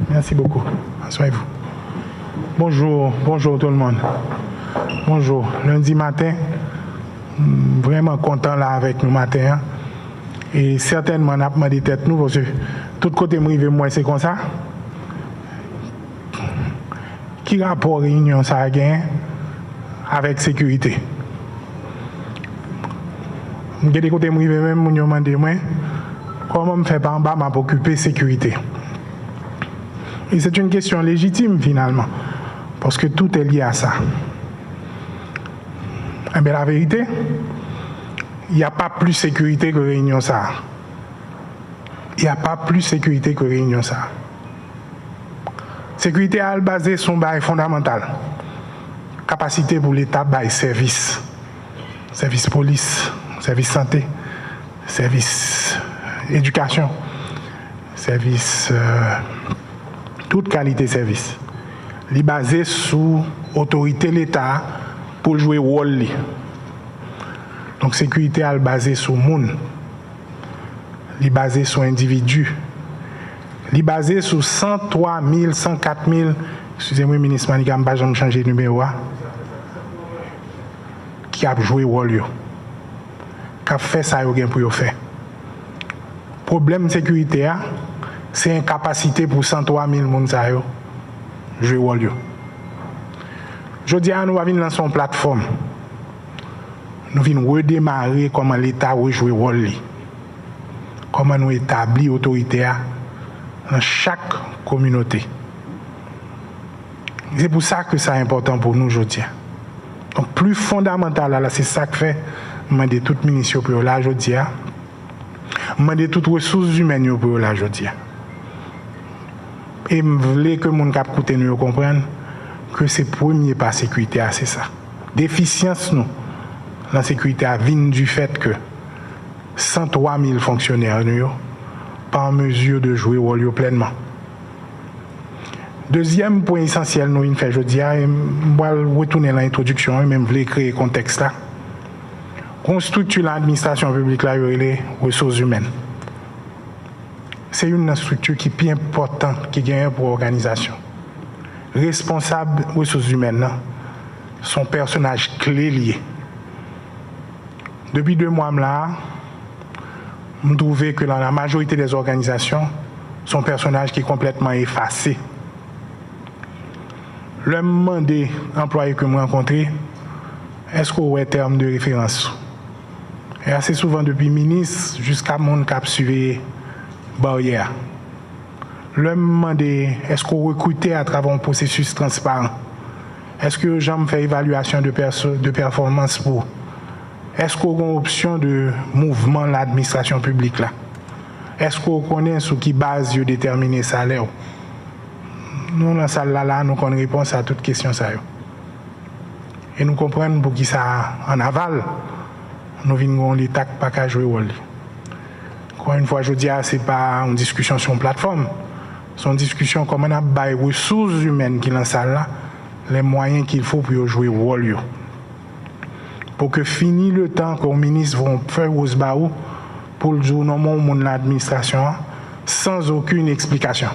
Merci beaucoup. Assoyez-vous. Bonjour tout le monde. Bonjour. Lundi matin, vraiment content là avec nous matin. Hein? Et certainement, on a demandé tête nous parce que tout côté moi c'est comme ça. Qui rapport réunion ça a gagné avec sécurité? J'ai des côtés même mon demandé moi comment me faire en bas m'a occuper sécurité. Et c'est une question légitime finalement parce que tout est lié à ça. Eh bien, la vérité, il n'y a pas plus sécurité que réunion ça. Il n'y a pas plus sécurité que réunion ça. Sécurité à basée sur un bail fondamental. Capacité pour l'État bail service. Service police, service santé, service éducation, service toute qualité de service. Il est basé sur autorité de l'État pour jouer rôle. Donc sécurité est basée sur le monde. Il est basé sur l'individu. Il est basé sur 103 000, 104 000, excusez-moi, ministre Manikam, je vais changer de numéro, qui a joué rôle, qui a fait ça pour faire. Problème de sécurité, c'est incapacité pour 103 000 personnes jouer rôle. Je dis à nous, nous venons lancer une plateforme. Nous venons redémarrer comment l'État va jouer rôle. Comment nous établir l'autorité dans chaque communauté. C'est pour ça que c'est important pour nous aujourd'hui. Donc, plus fondamental, c'est ça que fait, demander toute ministre pour là aujourd'hui. Demander toutes ressources humaines pour là aujourd'hui. Et je voulais que mon cap écoute nous comprenne que c'est premier pas sécurité, c'est ça. Déficience nous, la sécurité vient du fait que 103 000 fonctionnaires nous pas en mesure de jouer rôle pleinement. Deuxième point essentiel nous il fait aujourd'hui, et je vais retourner à l'introduction et même voulais créer contexte là. On structure l'administration publique là, les ressources humaines. C'est une structure qui est plus importante qui gagne pour l'organisation. Responsable des ressources humaines, son personnage clé lié. Depuis 2 mois là, je trouve que dans la majorité des organisations, son personnage qui est complètement effacé. Le demandé employé que je rencontré, est-ce qu'on a un terme de référence? Et assez souvent depuis ministre jusqu'à mon cap suivi barrière. Le demandé, est-ce qu'on recrute à travers un processus transparent? Est-ce que j'en fais évaluation de performance pour? Est-ce qu'on a une option de mouvement de l'administration publique là? Est-ce qu'on connaît sur qui base de déterminer le salaire? Nous, dans cette salle-là, nous avons une réponse à toutes questions. Et nous comprenons pour qui ça en aval, nous venons l'État qui n'a pas jouer rôle. Encore une fois, je dis, ce n'est pas une discussion sur une plateforme, c'est une discussion comment on a les ressources humaines qui sont dans cette salle-là, les moyens qu'il faut pour jouer rôle. Pour que fini le temps que les ministres vont faire aux barreaux pour le jour normalement de l'administration sans aucune explication.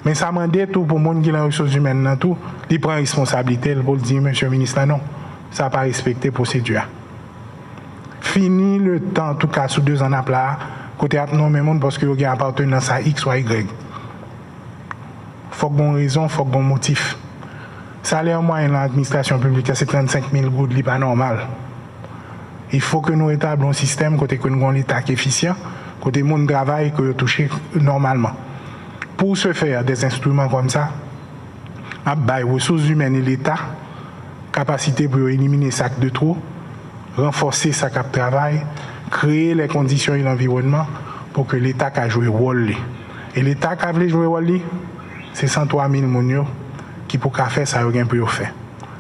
Mais ça m'a dit tout pour le monde qui a les ressources humaines, tout, il prend responsabilité pour dire, monsieur le ministre, non, ça n'a pas respecté la procédure. Fini le temps, en tout cas, sous 2 ans à plat, côté non mais monde parce que vous avez appartenance à X ou à Y. Il faut qu'il y ait une raison, il faut qu'il y ait un motif. Salaire moyen dans l'administration publique, c'est 35 000 gouttes, ce n'est pas normal. Il faut que nous établions un système côté que nous avons l'État qui est efficient, côté le monde travail que nous touchons normalement. Pour se faire des instruments comme ça, les ressources humaines et l'État, capacité pour éliminer les sacs de trop, renforcer sa cap de travail, créer les conditions et l'environnement pour que l'État puisse jouer rôle. Et l'État qui veut jouer rôle, c'est 103 000 personnes qui pour faire ça, rien pour faire.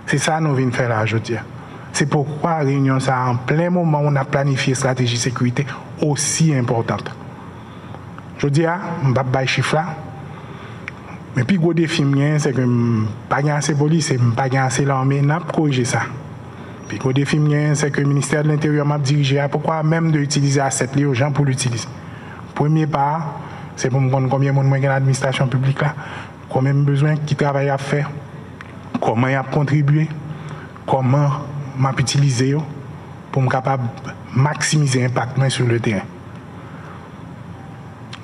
C'est ça que nous venons faire là aujourd'hui. C'est pourquoi la réunion, ça, en plein moment où on a planifié une stratégie de sécurité aussi importante. Je dis, je ne vais pas chiffre là. Mais puis, le gros défi, c'est que je n'ai pas assez de police, je n'ai pas assez l'armée, je n'ai pas corrigé ça. Puis, le gros défi, c'est que le ministère de l'Intérieur m'a dirigé à pourquoi même d'utiliser asset les gens pour l'utiliser. Premier pas, C'est pour me comprendre combien de monde dans l'administration publique là, combien de besoins qui travaillent à faire, comment ils ont contribué, comment m'a utilisé pour me capable maximiser l'impact sur le terrain.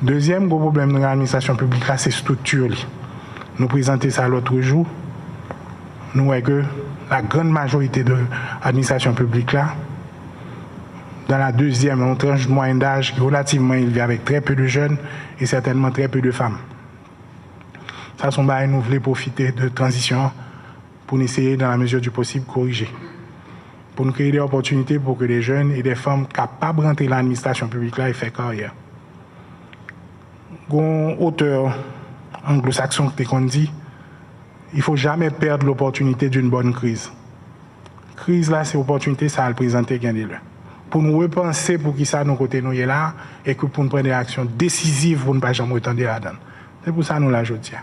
Deuxième gros problème de l'administration publique là, c'est structure. Nous présentons ça l'autre jour. Nous voyons que la grande majorité de l'administration publique là, dans la deuxième, on tranche de moyenne d'âge qui est relativement élevée avec très peu de jeunes et certainement très peu de femmes. Ça, sont bails nous voulons profiter de transition pour essayer, dans la mesure du possible, corriger. Pour nous créer des opportunités pour que les jeunes et des femmes capables de rentrer dans l'administration publique là et faire carrière. Un auteur anglo-saxon qui qu'on dit, il ne faut jamais perdre l'opportunité d'une bonne crise. Crise là, c'est l'opportunité, ça va le présenter gagner là. Pour nous repenser pour qui ça nous côté nous est là et que pour nous prendre des actions décisives pour ne pas jamais retendre là-dedans. C'est pour ça nous la aujourd'hui.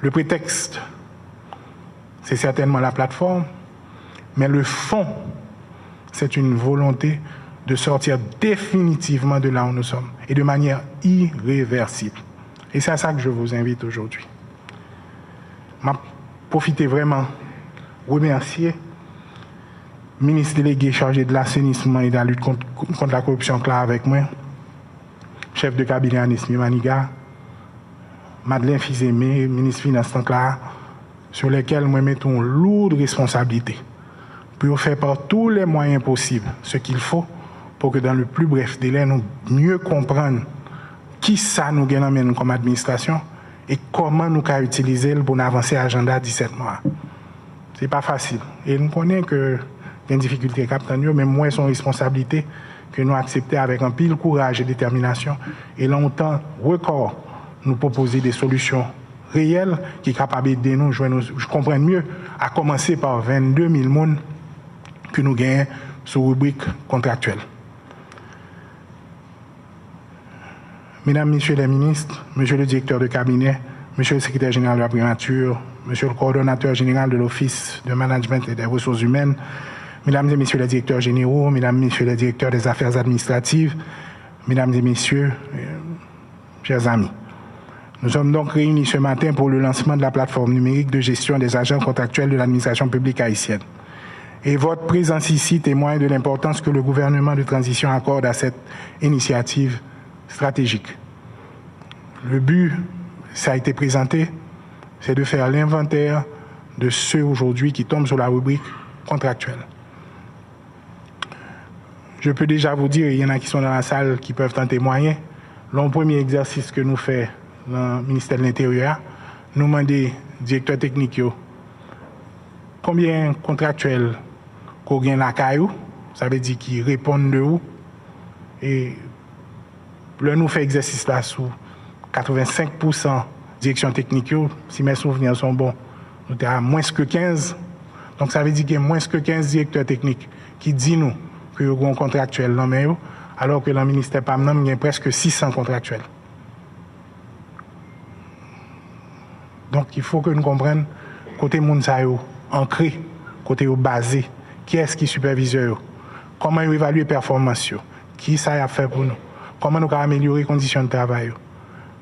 Le prétexte, c'est certainement la plateforme, mais le fond, c'est une volonté de sortir définitivement de là où nous sommes et de manière irréversible. Et c'est à ça que je vous invite aujourd'hui. Je profite vraiment remercier le ministre délégué chargé de l'assainissement et de la lutte contre la corruption là avec moi, chef de cabinet Anis Maniga, Madeleine Fils-Aimé, ministre des Finances là, sur lesquels moi mettons une lourde responsabilité pour faire par tous les moyens possibles ce qu'il faut pour que dans le plus bref délai, nous mieux comprendre qui ça nous gagne comme administration et comment nous pouvons utiliser pour avancer l'agenda 17 mois. Ce n'est pas facile. Et nous connaissons que il y a une difficulté capitaine, mais moins son responsabilité que nous accepter avec un pile courage et détermination et longtemps record nous proposer des solutions réelles qui sont capables d'aider nous, je comprends mieux, à commencer par 22 000 personnes que nous gagnons sur rubrique contractuelle. Mesdames, Messieurs les ministres, Monsieur le directeur de cabinet, Monsieur le secrétaire général de la primature, Monsieur le coordonnateur général de l'Office de management et des ressources humaines, Mesdames et Messieurs les directeurs généraux, Mesdames et Messieurs les directeurs des affaires administratives, Mesdames et Messieurs, chers amis. Nous sommes donc réunis ce matin pour le lancement de la plateforme numérique de gestion des agents contractuels de l'administration publique haïtienne. Et votre présence ici témoigne de l'importance que le gouvernement de transition accorde à cette initiative stratégique. Le but, ça a été présenté, c'est de faire l'inventaire de ceux aujourd'hui qui tombent sur la rubrique contractuelle. Je peux déjà vous dire, il y en a qui sont dans la salle qui peuvent en témoigner. Le premier exercice que nous faisons dans le ministère de l'Intérieur, nous demandons directeur technique combien contractuels qu'on gagne la caillou, ça veut dire qu'ils répondent de où. Et là, nous faisons exercice là sous 85% direction technique, si mes souvenirs sont bons, nous sommes à moins que 15. Donc ça veut dire qu'il y a moins que 15 directeurs techniques qui disent nous que nous avons un contractuel dans le alors que dans le ministère PAMNAM, il y a presque 600 contractuels. Donc il faut que nous comprenions côté Mounsayo, ancré, côté basé, qui est-ce qui supervise, comment ils évaluent les performances, qui ça a fait pour nous, comment nous pouvons améliorer les conditions de travail.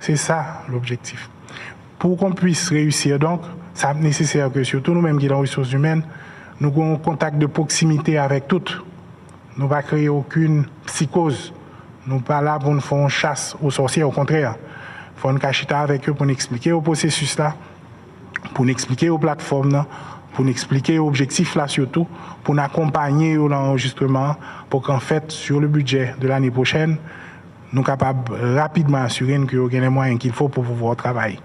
C'est ça l'objectif. Pour qu'on puisse réussir, donc, ça est nécessaire que surtout nous-mêmes qui sommes dans les ressources humaines, nous avons un contact de proximité avec toutes. Nous ne va créer aucune psychose. Nous ne sommes pas là pour nous faire une chasse aux sorciers, au contraire. Il faut nous cacher avec eux pour nous expliquer au processus là, pour nous expliquer aux plateformes, pour nous expliquer aux objectifs là surtout, pour nous accompagner au l'enregistrement, pour qu'en fait, sur le budget de l'année prochaine, nous sommes capables rapidement assurer que nous avons les moyens qu'il faut pour pouvoir travailler.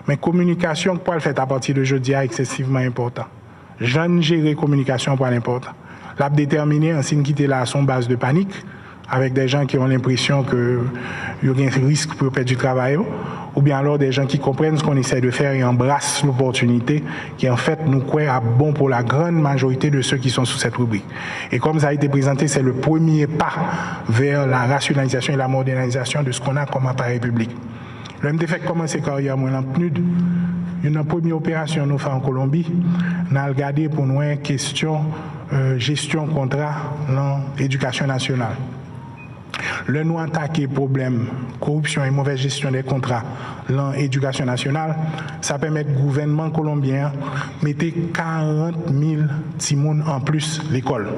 Mais communication, pour le faire à partir de jeudi, est excessivement important. Jeune gérer communication, pas important. L'a déterminer en signe qui était là à son base de panique, avec des gens qui ont l'impression qu'il y a un risque pour perdre du travail, ou bien alors des gens qui comprennent ce qu'on essaie de faire et embrassent l'opportunité qui en fait nous croit à bon pour la grande majorité de ceux qui sont sous cette rubrique. Et comme ça a été présenté, c'est le premier pas vers la rationalisation et la modernisation de ce qu'on a comme appareil public. Le MDFEC commencé carrière moi en PNUD. Une première opération nous fait en Colombie, nous avons regardé pour nous une question gestion contrat dans l'éducation nationale. Le nous attaquer problème corruption et mauvaise gestion des contrats dans l'éducation nationale, ça permet au gouvernement colombien de mettre 40 000 timons en plus l'école.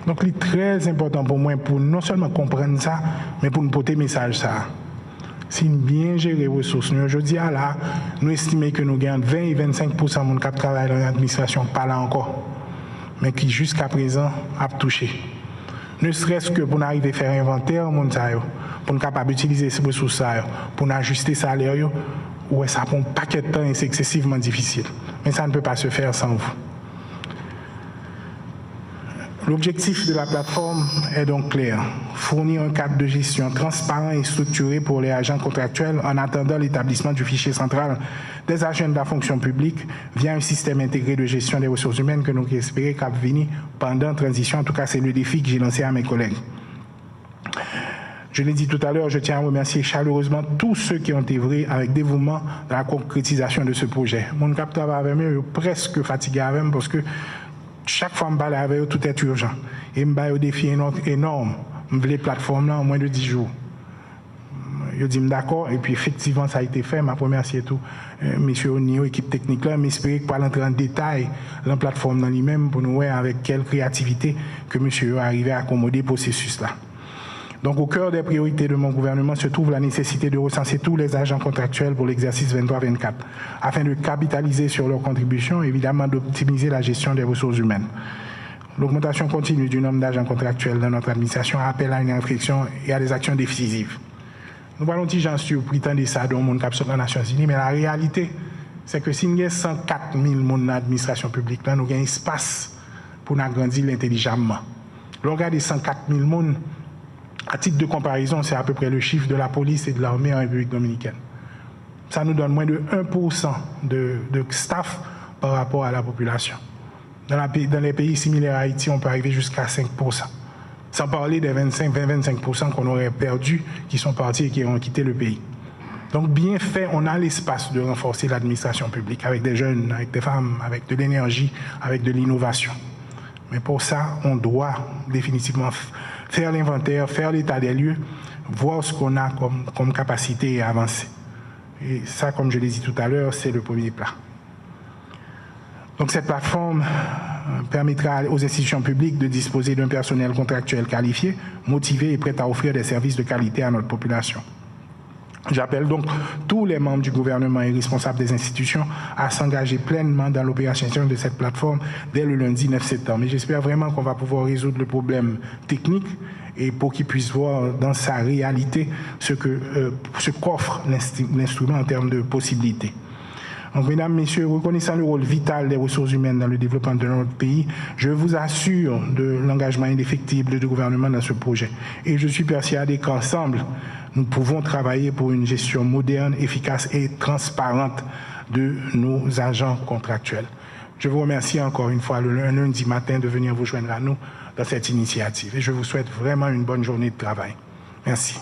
Donc, c'est très important pour moi pour non seulement comprendre ça, mais pour nous porter message ça. Si nous bien gérer les ressources, nous aujourd'hui là, nous estimons que nous gagnons 20 et 25% de monde qui travaille dans l'administration, pas là encore, mais qui jusqu'à présent a touché. Ne serait-ce que pour nous arriver à faire inventaire, pour nous capables d'utiliser ces ressources, pour nous ajuster les salaires, ouais, ça prend un paquet de temps et c'est excessivement difficile. Mais ça ne peut pas se faire sans vous. L'objectif de la plateforme est donc clair, fournir un cadre de gestion transparent et structuré pour les agents contractuels en attendant l'établissement du fichier central des agents de la fonction publique via un système intégré de gestion des ressources humaines que nous espérons qu'à venir pendant la transition. En tout cas, c'est le défi que j'ai lancé à mes collègues. Je l'ai dit tout à l'heure, je tiens à remercier chaleureusement tous ceux qui ont œuvré avec dévouement dans la concrétisation de ce projet. Mon cap travail avec moi, presque fatigué avec moi parce que chaque fois que je parle avec eux, tout est urgent. Et je me défi énorme. Je veux les plateformes là en moins de 10 jours. Je dis d'accord, et puis effectivement ça a été fait. Je remercie tout, monsieur Onio, équipe technique là, mais j'espère qu'on va entrer en détail dans la plateforme dans lui-même pour nous voir avec quelle créativité que monsieur a arrivé à accommoder le processus là. Donc, au cœur des priorités de mon gouvernement se trouve la nécessité de recenser tous les agents contractuels pour l'exercice 23-24, afin de capitaliser sur leurs contributions et évidemment d'optimiser la gestion des ressources humaines. L'augmentation continue du nombre d'agents contractuels dans notre administration appelle à une réflexion et à des actions décisives. Nous parlons de gens sur prétendre ça dans le monde capsule des Nations Unies, mais la réalité, c'est que si nous avons 104 000 personnes dans l'administration publique, là, nous avons un espace pour agrandir intelligemment. Regardez 104 000 personnes. À titre de comparaison, c'est à peu près le chiffre de la police et de l'armée en République dominicaine. Ça nous donne moins de 1% de staff par rapport à la population. Dans les pays similaires à Haïti, on peut arriver jusqu'à 5%. Sans parler des 20-25% qu'on aurait perdus, qui sont partis et qui ont quitté le pays. Donc, bien fait, on a l'espace de renforcer l'administration publique avec des jeunes, avec des femmes, avec de l'énergie, avec de l'innovation. Mais pour ça, on doit définitivement faire l'inventaire, faire l'état des lieux, voir ce qu'on a comme capacité et avancer. Et ça, comme je l'ai dit tout à l'heure, c'est le premier plat. Donc cette plateforme permettra aux institutions publiques de disposer d'un personnel contractuel qualifié, motivé et prêt à offrir des services de qualité à notre population. J'appelle donc tous les membres du gouvernement et responsables des institutions à s'engager pleinement dans l'opérationnalisation de cette plateforme dès le lundi 9 septembre. Et j'espère vraiment qu'on va pouvoir résoudre le problème technique et pour qu'ils puissent voir dans sa réalité ce qu'offre l'instrument en termes de possibilités. Donc, mesdames, messieurs, reconnaissant le rôle vital des ressources humaines dans le développement de notre pays, je vous assure de l'engagement indéfectible du gouvernement dans ce projet. Et je suis persuadé qu'ensemble, nous pouvons travailler pour une gestion moderne, efficace et transparente de nos agents contractuels. Je vous remercie encore une fois le lundi matin de venir vous joindre à nous dans cette initiative. Et je vous souhaite vraiment une bonne journée de travail. Merci.